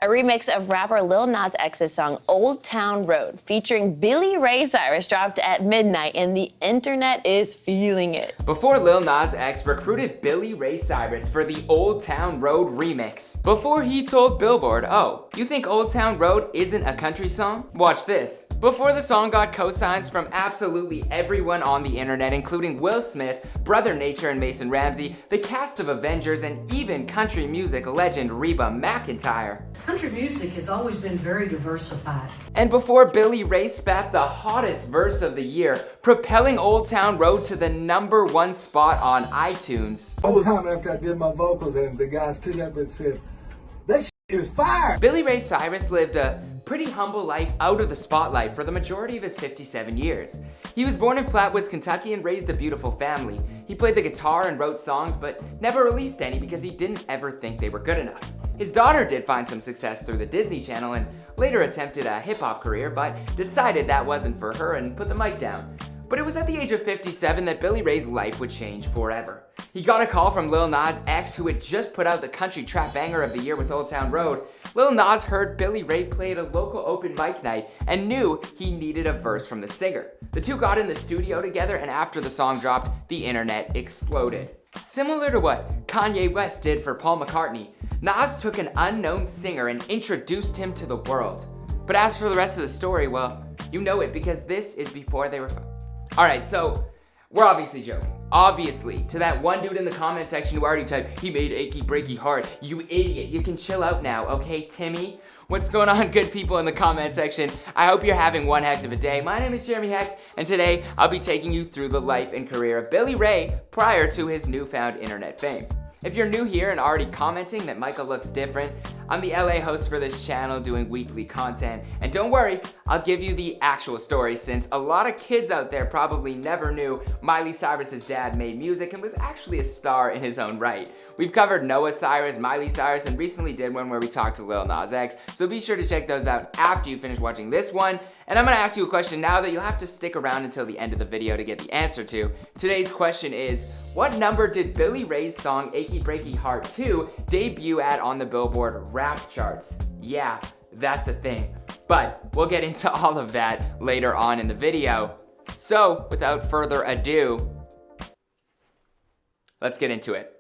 A remix of rapper Lil Nas X's song Old Town Road featuring Billy Ray Cyrus dropped at midnight and the internet is feeling it. Before Lil Nas X recruited Billy Ray Cyrus for the Old Town Road remix. Before he told Billboard, oh, you think Old Town Road isn't a country song? Watch this. Before the song got cosigns from absolutely everyone on the internet, including Will Smith, Brother Nature and Mason Ramsey, the cast of Avengers, and even country music legend Reba McEntire. Country music has always been very diversified. And before Billy Ray spat the hottest verse of the year, propelling Old Town Road to the #1 spot on iTunes. One time after I did my vocals and the guy stood up and said, "That shit is fire." Billy Ray Cyrus lived a pretty humble life out of the spotlight for the majority of his 57 years. He was born in Flatwoods, Kentucky and raised a beautiful family. He played the guitar and wrote songs, but never released any because he didn't ever think they were good enough. His daughter did find some success through the Disney Channel and later attempted a hip-hop career, but decided that wasn't for her and put the mic down. But it was at the age of 57 that Billy Ray's life would change forever. He got a call from Lil Nas X, who had just put out the country trap banger of the year with Old Town Road. Lil Nas heard Billy Ray play at a local open mic night and knew he needed a verse from the singer. The two got in the studio together, and after the song dropped, the internet exploded. Similar to what Kanye West did for Paul McCartney, Nas took an unknown singer and introduced him to the world. But as for the rest of the story, well, you know it because this is before they were Alright, so we're obviously joking. Obviously, to that one dude in the comment section who already typed, "He made Achy Breaky Heart," you idiot. You can chill out now, okay, Timmy? What's going on, good people in the comment section? I hope you're having one heck of a day. My name is Jeremy Hecht, and today I'll be taking you through the life and career of Billy Ray prior to his newfound internet fame. If you're new here and already commenting that Michael looks different, I'm the LA host for this channel doing weekly content. And don't worry, I'll give you the actual story since a lot of kids out there probably never knew Miley Cyrus's dad made music and was actually a star in his own right. We've covered Noah Cyrus, Miley Cyrus, and recently did one where we talked to Lil Nas X, so be sure to check those out after you finish watching this one. And I'm gonna ask you a question now that you'll have to stick around until the end of the video to get the answer to. Today's question is, what number did Billy Ray's song Achy Breaky Heart 2 debut at on the Billboard rap charts? Yeah, that's a thing. But we'll get into all of that later on in the video. So, without further ado, let's get into it.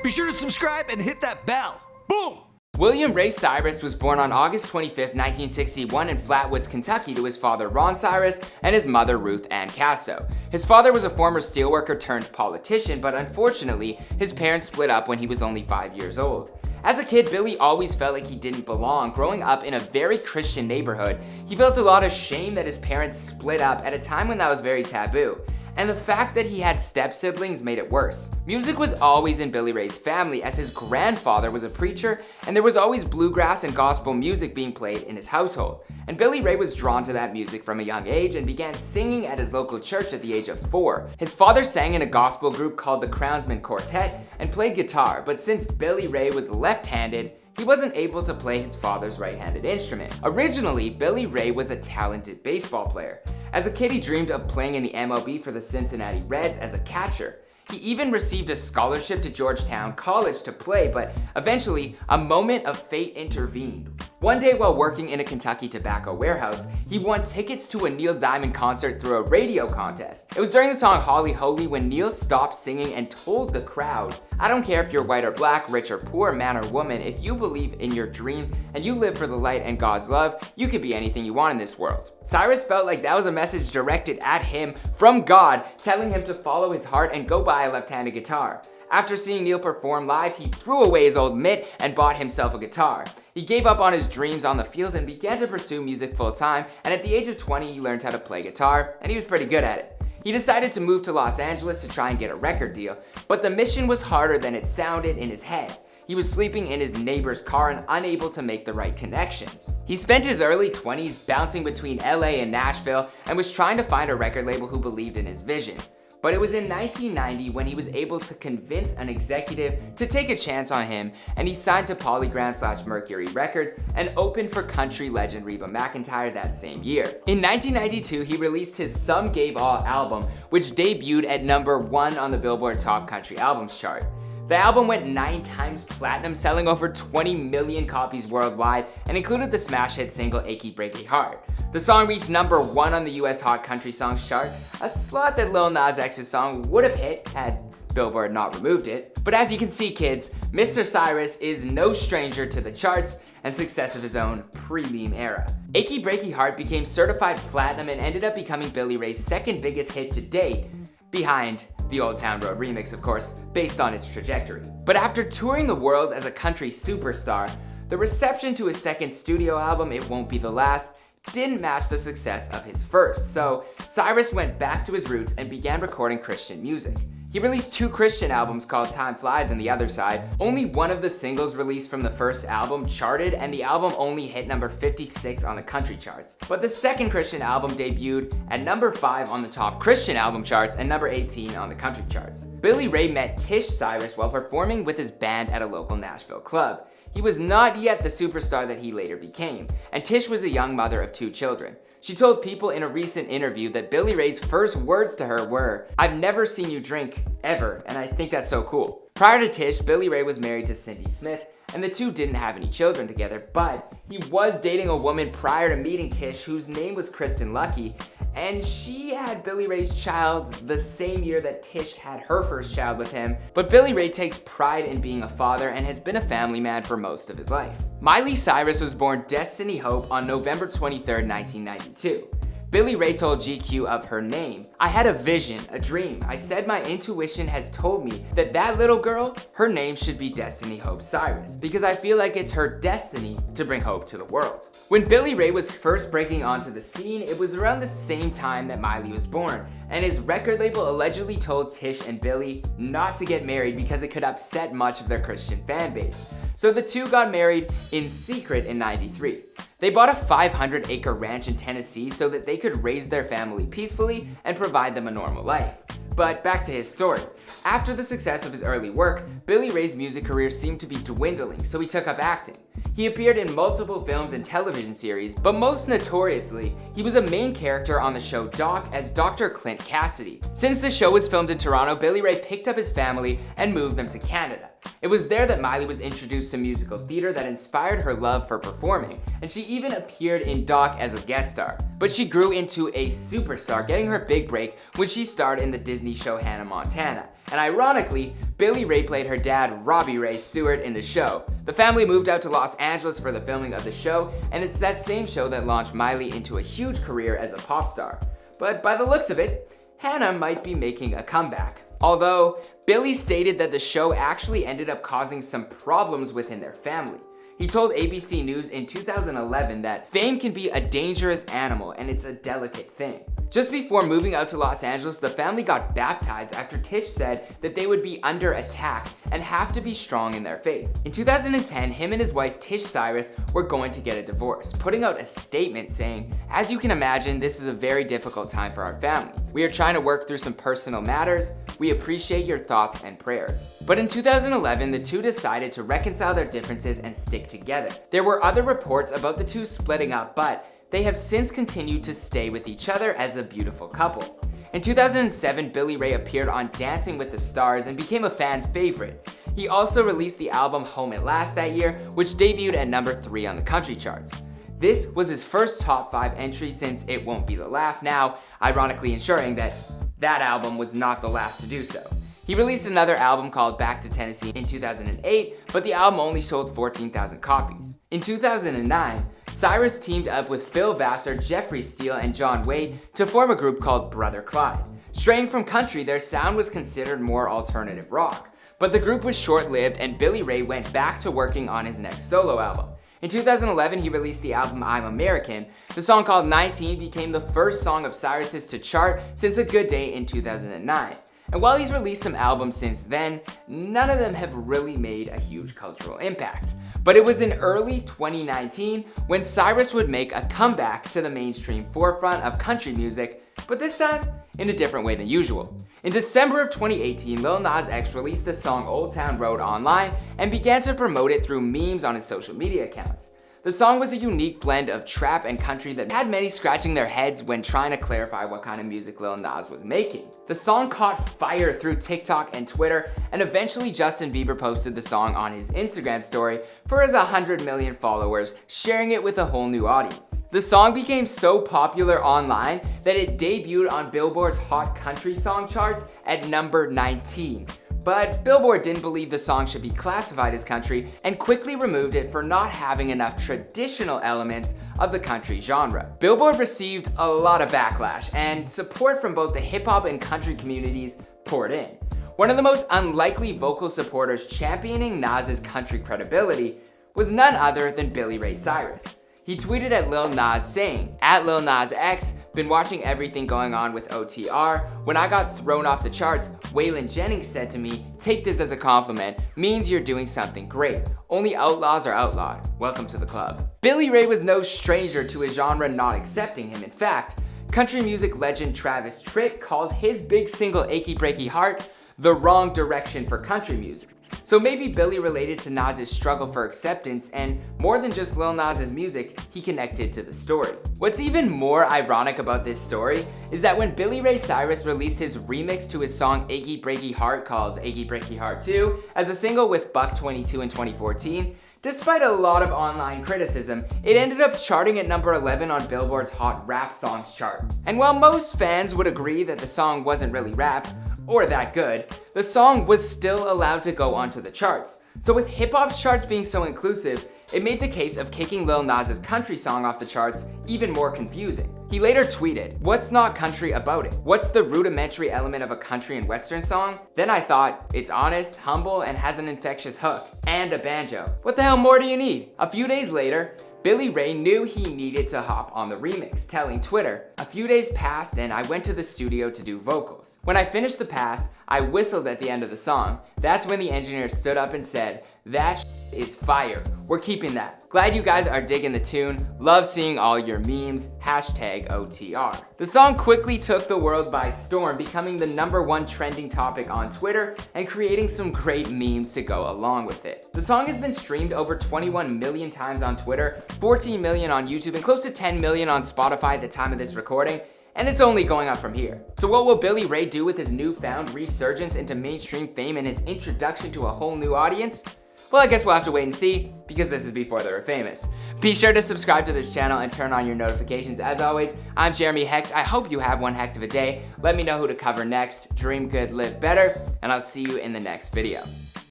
Be sure to subscribe and hit that bell. Boom! William Ray Cyrus was born on August 25th, 1961 in Flatwoods, Kentucky to his father Ron Cyrus and his mother Ruth Ann Casto. His father was a former steelworker turned politician, but unfortunately, his parents split up when he was only 5 years old. As a kid, Billy always felt like he didn't belong. Growing up in a very Christian neighborhood, he felt a lot of shame that his parents split up at a time when that was very taboo. And the fact that he had step-siblings made it worse. Music was always in Billy Ray's family as his grandfather was a preacher and there was always bluegrass and gospel music being played in his household. And Billy Ray was drawn to that music from a young age and began singing at his local church at the age of 4. His father sang in a gospel group called the Crownsman Quartet and played guitar, but since Billy Ray was left-handed, he wasn't able to play his father's right-handed instrument. Originally, Billy Ray was a talented baseball player. As a kid, he dreamed of playing in the MLB for the Cincinnati Reds as a catcher. He even received a scholarship to Georgetown College to play, but eventually, a moment of fate intervened. One day while working in a Kentucky tobacco warehouse, he won tickets to a Neil Diamond concert through a radio contest. It was during the song Holly Holy when Neil stopped singing and told the crowd, "I don't care if you're white or black, rich or poor, man or woman, if you believe in your dreams and you live for the light and God's love, you can be anything you want in this world." Cyrus felt like that was a message directed at him from God, telling him to follow his heart and go buy a left-handed guitar. After seeing Neil perform live, he threw away his old mitt and bought himself a guitar. He gave up on his dreams on the field and began to pursue music full-time, and at the age of 20, he learned how to play guitar, and he was pretty good at it. He decided to move to Los Angeles to try and get a record deal, but the mission was harder than it sounded in his head. He was sleeping in his neighbor's car and unable to make the right connections. He spent his early 20s bouncing between LA and Nashville and was trying to find a record label who believed in his vision. But it was in 1990 when he was able to convince an executive to take a chance on him, and he signed to Polygram/Mercury Records and opened for country legend Reba McEntire that same year. In 1992, he released his Some Gave All album, which debuted at #1 on the Billboard Top Country Albums chart. The album went 9 times platinum, selling over 20 million copies worldwide, and included the smash hit single Achy Breaky Heart. The song reached #1 on the US Hot Country Songs chart, a slot that Lil Nas X's song would have hit had Billboard not removed it. But as you can see, kids, Mr. Cyrus is no stranger to the charts and success of his own pre-meme era. Achy Breaky Heart became certified platinum and ended up becoming Billy Ray's second biggest hit to date, behind the Old Town Road remix, of course, based on its trajectory. But after touring the world as a country superstar, the reception to his second studio album, It Won't Be the Last, didn't match the success of his first, so Cyrus went back to his roots and began recording Christian music. He released 2 Christian albums called Time Flies and The Other Side. Only one of the singles released from the first album charted, and the album only hit #56 on the country charts. But the second Christian album debuted at #5 on the top Christian album charts and #18 on the country charts. Billy Ray met Tjay Cyrus while performing with his band at a local Nashville club. He was not yet the superstar that he later became, and Tish was a young mother of 2 children. She told People in a recent interview that Billy Ray's first words to her were, "I've never seen you drink, ever, and I think that's so cool." Prior to Tish, Billy Ray was married to Cindy Smith, and the two didn't have any children together, but he was dating a woman prior to meeting Tish whose name was Kristen Lucky, and she had Billy Ray's child the same year that Tish had her first child with him. But Billy Ray takes pride in being a father and has been a family man for most of his life. Miley Cyrus was born Destiny Hope on November 23rd, 1992. Billy Ray told GQ of her name, "I had a vision, a dream. I said my intuition has told me that that little girl, her name should be Destiny Hope Cyrus, because I feel like it's her destiny to bring hope to the world." When Billy Ray was first breaking onto the scene, it was around the same time that Miley was born, and his record label allegedly told Tish and Billy not to get married because it could upset much of their Christian fan base. So the two got married in secret in '93. They bought a 500-acre ranch in Tennessee so that they could raise their family peacefully and provide them a normal life. But back to his story. After the success of his early work, Billy Ray's music career seemed to be dwindling, so he took up acting. He appeared in multiple films and television series, but most notoriously, he was a main character on the show Doc as Dr. Clint Cassidy. Since the show was filmed in Toronto, Billy Ray picked up his family and moved them to Canada. It was there that Miley was introduced to musical theater that inspired her love for performing, and she even appeared in Doc as a guest star. But she grew into a superstar, getting her big break when she starred in the Disney show Hannah Montana. And ironically, Billy Ray played her dad, Robbie Ray Stewart, in the show. The family moved out to Los Angeles for the filming of the show, and it's that same show that launched Miley into a huge career as a pop star. But by the looks of it, Hannah might be making a comeback. Although, Billy stated that the show actually ended up causing some problems within their family. He told ABC News in 2011 that fame can be a dangerous animal and it's a delicate thing. Just before moving out to Los Angeles, the family got baptized after Tish said that they would be under attack and have to be strong in their faith. In 2010, him and his wife Tjay Cyrus were going to get a divorce, putting out a statement saying, "As you can imagine, this is a very difficult time for our family. We are trying to work through some personal matters. We appreciate your thoughts and prayers." But in 2011, the two decided to reconcile their differences and stick together. There were other reports about the two splitting up, but they have since continued to stay with each other as a beautiful couple. In 2007, Billy Ray appeared on Dancing with the Stars and became a fan favorite. He also released the album Home at Last that year, which debuted at #3 on the country charts. This was his first top 5 entry since It Won't Be the Last, now ironically ensuring that that album was not the last to do so. He released another album called Back to Tennessee in 2008, but the album only sold 14,000 copies. In 2009, Cyrus teamed up with Phil Vassar, Jeffrey Steele, and John Wade to form a group called Brother Clyde. Straying from country, their sound was considered more alternative rock. But the group was short-lived and Billy Ray went back to working on his next solo album. In 2011, he released the album I'm American. The song called 19 became the first song of Cyrus's to chart since A Good Day in 2009. And while he's released some albums since then, none of them have really made a huge cultural impact. But it was in early 2019 when Cyrus would make a comeback to the mainstream forefront of country music, but this time, in a different way than usual. In December of 2018, Lil Nas X released the song Old Town Road online and began to promote it through memes on his social media accounts. The song was a unique blend of trap and country that had many scratching their heads when trying to clarify what kind of music Lil Nas was making. The song caught fire through TikTok and Twitter, and eventually Justin Bieber posted the song on his Instagram story for his 100 million followers, sharing it with a whole new audience. The song became so popular online that it debuted on Billboard's Hot Country Song charts at number 19. But Billboard didn't believe the song should be classified as country and quickly removed it for not having enough traditional elements of the country genre. Billboard received a lot of backlash, and support from both the hip-hop and country communities poured in. One of the most unlikely vocal supporters championing Nas's country credibility was none other than Billy Ray Cyrus. He tweeted at Lil Nas saying, "At Lil Nas X, been watching everything going on with OTR. When I got thrown off the charts, Waylon Jennings said to me, 'Take this as a compliment, means you're doing something great. Only outlaws are outlawed. Welcome to the club.'" Billy Ray was no stranger to a genre not accepting him. In fact, country music legend Travis Tritt called his big single Achy Breaky Heart the wrong direction for country music. So maybe Billy related to Nas's struggle for acceptance, and more than just Lil Nas's music, he connected to the story. What's even more ironic about this story is that when Billy Ray Cyrus released his remix to his song Achy Breaky Heart called Achy Breaky Heart 2 as a single with Buck 22 in 2014, despite a lot of online criticism, it ended up charting at number 11 on Billboard's Hot Rap Songs chart. And while most fans would agree that the song wasn't really rap, or that good, the song was still allowed to go onto the charts. So with hip-hop's charts being so inclusive, it made the case of kicking Lil Nas's country song off the charts even more confusing. He later tweeted, "What's not country about it? What's the rudimentary element of a country and western song? Then I thought, it's honest, humble, and has an infectious hook, and a banjo. What the hell more do you need?" A few days later, Billy Ray knew he needed to hop on the remix, telling Twitter, "A few days passed and I went to the studio to do vocals. When I finished the pass, I whistled at the end of the song. That's when the engineer stood up and said, 'That is fire. We're keeping that.' Glad you guys are digging the tune. Love seeing all your memes. #OTR. The song quickly took the world by storm, becoming the #1 trending topic on Twitter and creating some great memes to go along with it. The song has been streamed over 21 million times on Twitter, 14 million on YouTube, and close to 10 million on Spotify at the time of this recording. And it's only going up from here. So what will Billy Ray do with his newfound resurgence into mainstream fame and his introduction to a whole new audience? Well, I guess we'll have to wait and see, because this is before they were famous. Be sure to subscribe to this channel and turn on your notifications. As always, I'm Jeremy Hecht. I hope you have one heck of a day. Let me know who to cover next. Dream good, live better, and I'll see you in the next video.